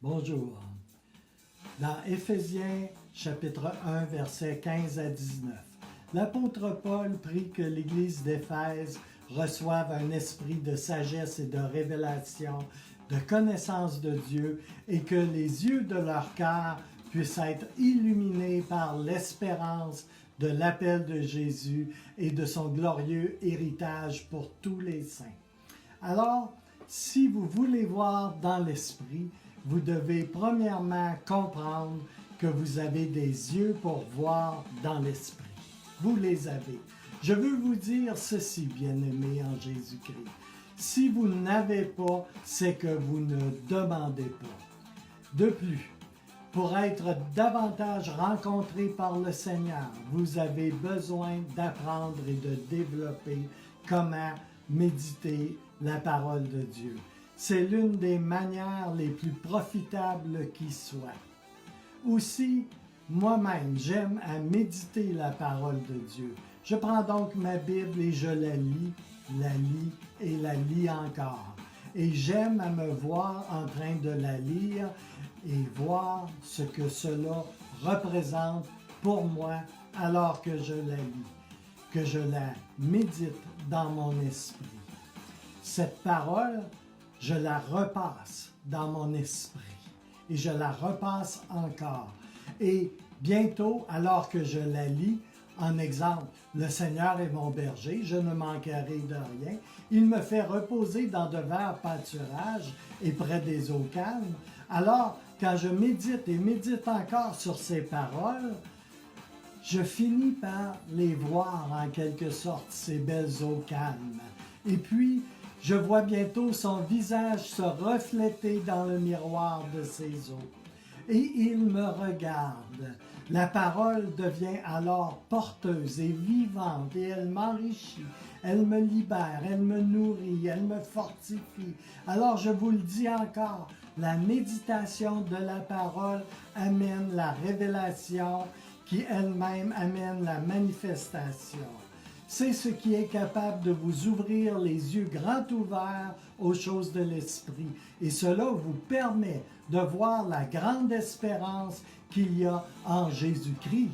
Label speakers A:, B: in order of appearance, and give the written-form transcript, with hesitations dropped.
A: Bonjour. Dans Éphésiens chapitre 1, versets 15 à 19, l'apôtre Paul prie que l'Église d'Éphèse reçoive un esprit de sagesse et de révélation, de connaissance de Dieu, et que les yeux de leur cœur puissent être illuminés par l'espérance de l'appel de Jésus et de son glorieux héritage pour tous les saints. Alors, si vous voulez voir dans l'esprit, vous devez premièrement comprendre que vous avez des yeux pour voir dans l'esprit. Vous les avez. Je veux vous dire ceci, bien-aimés en Jésus-Christ. Si vous n'avez pas, c'est que vous ne demandez pas. De plus, pour être davantage rencontré par le Seigneur, vous avez besoin d'apprendre et de développer comment méditer la parole de Dieu. C'est l'une des manières les plus profitables qui soit. Aussi, moi-même, j'aime à méditer la parole de Dieu. Je prends donc ma Bible et je la lis et la lis encore. Et j'aime à me voir en train de la lire et voir ce que cela représente pour moi alors que je la lis, que je la médite dans mon esprit. Cette parole, je la repasse dans mon esprit et je la repasse encore. Et bientôt, alors que je la lis, en exemple, le Seigneur est mon berger, je ne manquerai de rien. Il me fait reposer dans de verts pâturages et près des eaux calmes. Alors, quand je médite et médite encore sur ces paroles, je finis par les voir en quelque sorte, ces belles eaux calmes. Et puis, je vois bientôt son visage se refléter dans le miroir de ses eaux. Et il me regarde. La parole devient alors porteuse et vivante et elle m'enrichit, elle me libère, elle me nourrit, elle me fortifie. Alors je vous le dis encore, la méditation de la parole amène la révélation qui elle-même amène la manifestation. C'est ce qui est capable de vous ouvrir les yeux grands ouverts aux choses de l'esprit. Et cela vous permet de voir la grande espérance qu'il y a en Jésus-Christ.